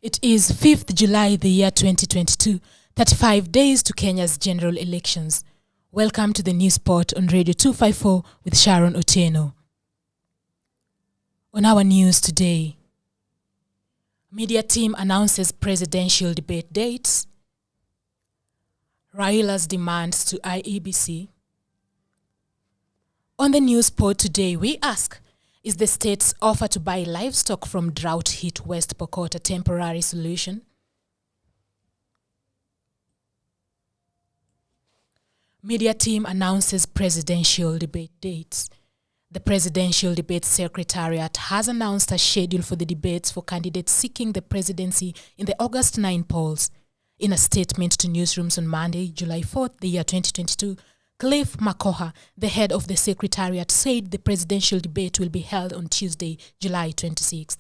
It is 5th July the year 2022, 35 days to Kenya's general elections. Welcome to the News Spot on Radio 254 with Sharon Otieno. On our news today, media team announces presidential debate dates, Raila's demands to IEBC. On the News Spot today, we ask, is the state's offer to buy livestock from drought-hit West Pokot a temporary solution? Media team announces presidential debate dates. The Presidential Debate Secretariat has announced a schedule for the debates for candidates seeking the presidency in the August 9 polls. In a statement to newsrooms on Monday, July 4th, the year 2022, Cliff Makoha, the head of the Secretariat, said the presidential debate will be held on Tuesday, July 26th.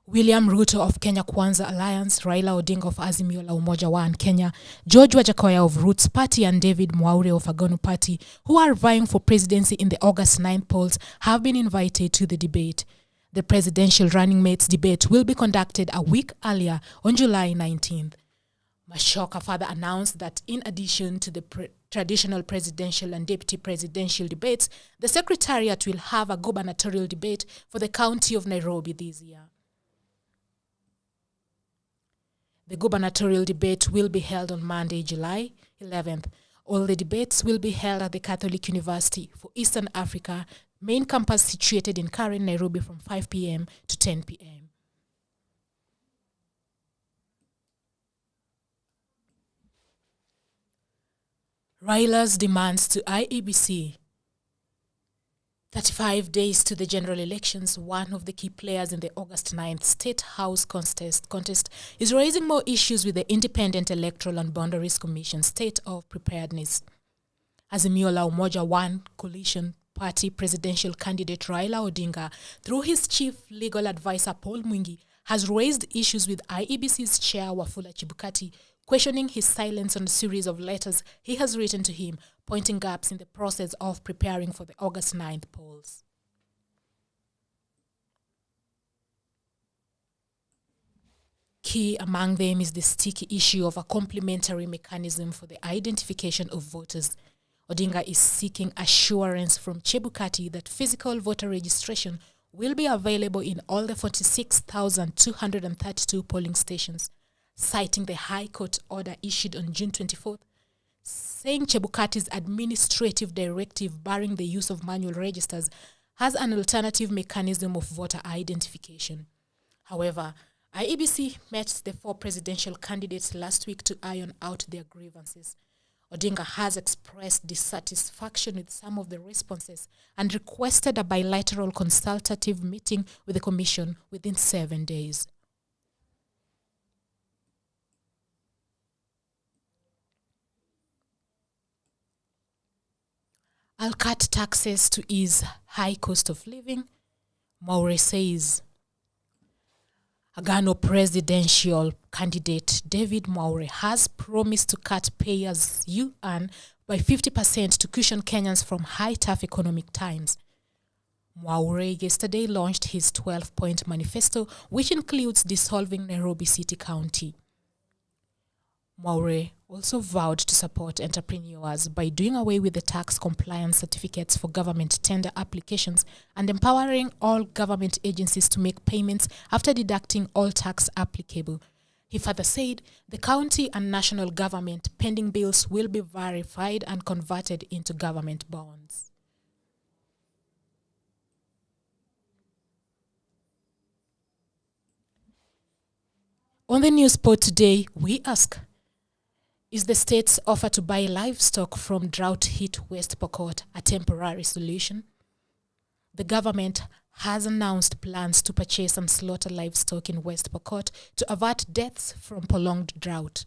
William Ruto of Kenya Kwanza Alliance, Raila Odinga of Azimio la Umoja One Kenya, George Wajakoya of Roots Party and David Mwaure of Agonu Party, who are vying for presidency in the August 9 polls, have been invited to the debate. The presidential running mates debate will be conducted a week earlier on July 19th. Mashoka further announced that in addition to the traditional presidential and deputy presidential debates, the Secretariat will have a gubernatorial debate for the county of Nairobi this year. The gubernatorial debate will be held on Monday, July 11th. All the debates will be held at the Catholic University for Eastern Africa, main campus situated in Karen, Nairobi from 5 p.m. to 10 p.m. Raila's demands to IEBC. 35 days to the general elections, one of the key players in the August 9th State House contest is raising more issues with the Independent Electoral and Boundaries Commission State of Preparedness. Azimio la Umoja One Coalition Party presidential candidate Raila Odinga, through his chief legal advisor Paul Mwingi, has raised issues with IEBC's chair Wafula Chebukati, questioning his silence on a series of letters he has written to him, pointing gaps in the process of preparing for the August 9th polls. Key among them is the sticky issue of a complementary mechanism for the identification of voters. Odinga is seeking assurance from Chebukati that physical voter registration will be available in all the 46,232 polling stations, citing the High Court order issued on June 24th, saying Chebukati's administrative directive barring the use of manual registers has an alternative mechanism of voter identification. However, IEBC met the four presidential candidates last week to iron out their grievances. Odinga has expressed dissatisfaction with some of the responses and requested a bilateral consultative meeting with the Commission within 7 days. I'll cut taxes to ease high cost of living, Mwaure says. Agano presidential candidate David Mwaure has promised to cut pay as you earn by 50% to cushion Kenyans from high tough economic times. Mwaure yesterday launched his 12-point manifesto, which includes dissolving Nairobi City County. Mwaure also vowed to support entrepreneurs by doing away with the tax compliance certificates for government tender applications and empowering all government agencies to make payments after deducting all tax applicable. He further said the county and national government pending bills will be verified and converted into government bonds. On the News Spot today, we ask, is the state's offer to buy livestock from drought-hit West Pokot a temporary solution? The government has announced plans to purchase and slaughter livestock in West Pokot to avert deaths from prolonged drought.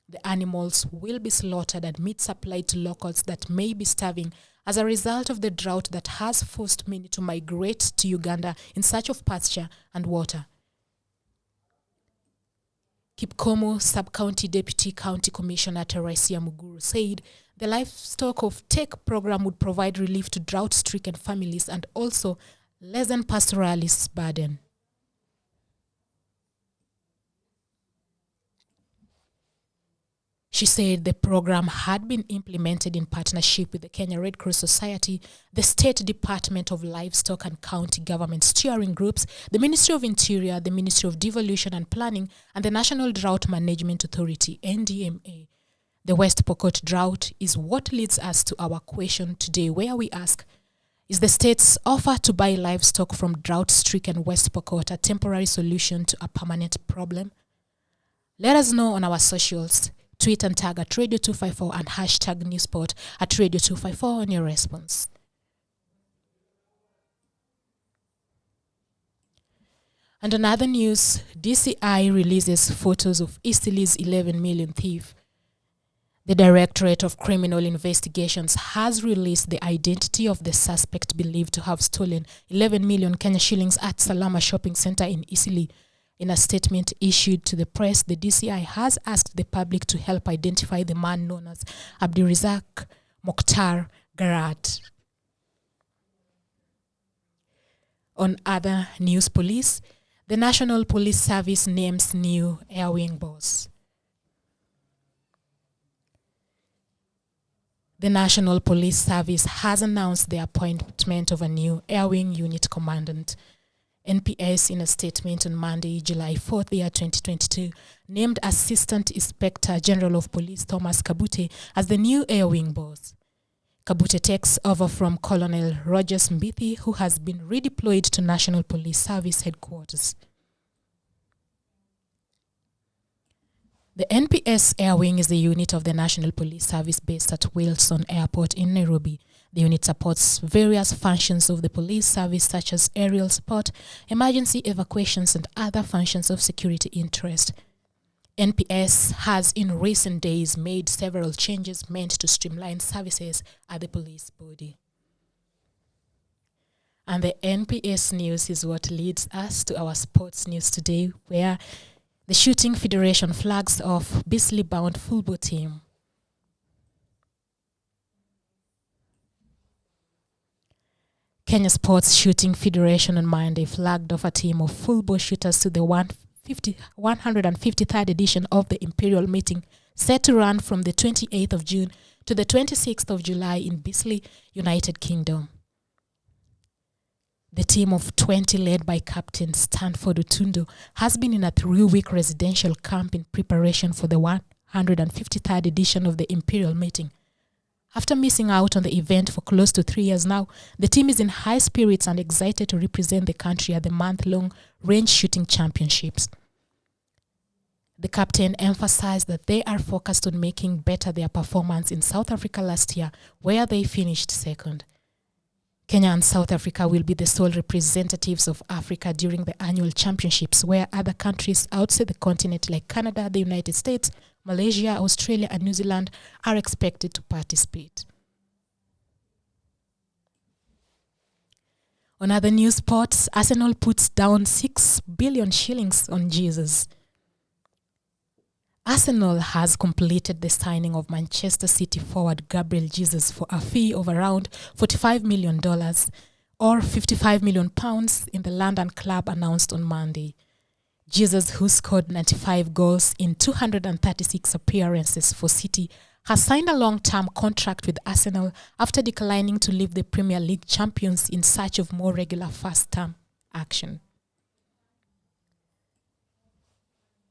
The animals will be slaughtered and meat supplied to locals that may be starving as a result of the drought that has forced many to migrate to Uganda in search of pasture and water. Kipkomo Sub-County Deputy County Commissioner Teresia Muguru said the livestock of Take program would provide relief to drought-stricken families and also lessen pastoralists' burden. She said the program had been implemented in partnership with the Kenya Red Cross Society, the State Department of Livestock and County Government Steering Groups, the Ministry of Interior, the Ministry of Devolution and Planning, and the National Drought Management Authority, NDMA. The West Pokot drought is what leads us to our question today, where we ask, is the state's offer to buy livestock from drought-stricken West Pokot a temporary solution to a permanent problem? Let us know on our socials. Tweet and tag at Radio 254 and hashtag Newsport at Radio 254 on your response. And on other news, DCI releases photos of Eastleigh's 11 million thief. The Directorate of Criminal Investigations has released the identity of the suspect believed to have stolen 11 million Kenya shillings at Salama Shopping Center in Eastleigh. In a statement issued to the press, the DCI has asked the public to help identify the man known as Abdirizak Mokhtar Garat. On other news, police, the National Police Service names new Air Wing boss. The National Police Service has announced the appointment of a new Air Wing unit commandant. NPS, in a statement on Monday, July 4th, 2022, named Assistant Inspector General of Police Thomas Kabute as the new Air Wing boss. Kabute takes over from Colonel Rogers Mbithi, who has been redeployed to National Police Service headquarters. The NPS Air Wing is the unit of the National Police Service based at Wilson Airport in Nairobi. The unit supports various functions of the police service such as aerial support, emergency evacuations, and other functions of security interest. NPS has in recent days made several changes meant to streamline services at the police body. And the NPS news is what leads us to our sports news today, where the Shooting Federation flags off Bisley-bound football team. Kenya Sports Shooting Federation on Monday flagged off a team of football shooters to the 153rd edition of the Imperial Meeting, set to run from the 28th of June to the 26th of July in Bisley, United Kingdom. The team of 20, led by Captain Stanford Utundo, has been in a 3-week residential camp in preparation for the 153rd edition of the Imperial Meeting. After missing out on the event for close to 3 years now, the team is in high spirits and excited to represent the country at the month-long range shooting championships. The captain emphasized that they are focused on making better their performance in South Africa last year, where they finished second. Kenya and South Africa will be the sole representatives of Africa during the annual championships, where other countries outside the continent like Canada, the United States, Malaysia, Australia, and New Zealand are expected to participate. On other news sports, Arsenal puts down 6 billion shillings on Jesus. Arsenal has completed the signing of Manchester City forward Gabriel Jesus for a fee of around $45 million or £55 million in the London club announced on Monday. Jesus, who scored 95 goals in 236 appearances for City, has signed a long-term contract with Arsenal after declining to leave the Premier League champions in search of more regular first-term action.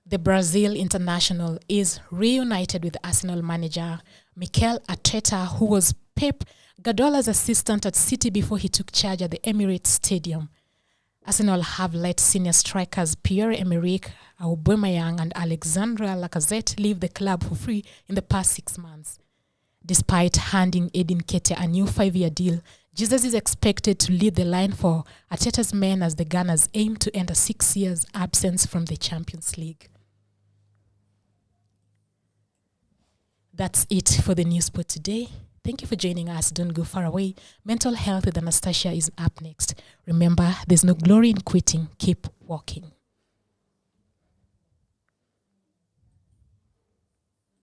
The Brazil international is reunited with Arsenal manager Mikel Arteta, who was Pep Guardiola's assistant at City before he took charge at the Emirates Stadium. Arsenal have let senior strikers Pierre-Emerick Aubameyang and Alexandre Lacazette leave the club for free in the past 6 months. Despite handing Edin Ketia a new 5-year deal, Jesus is expected to lead the line for Arteta's men as the Gunners aim to end a 6 years absence from the Champions League. That's it for the news for today. Thank you for joining us. Don't go far away. Mental Health with Anastasia is up next. Remember, there's no glory in quitting. Keep walking.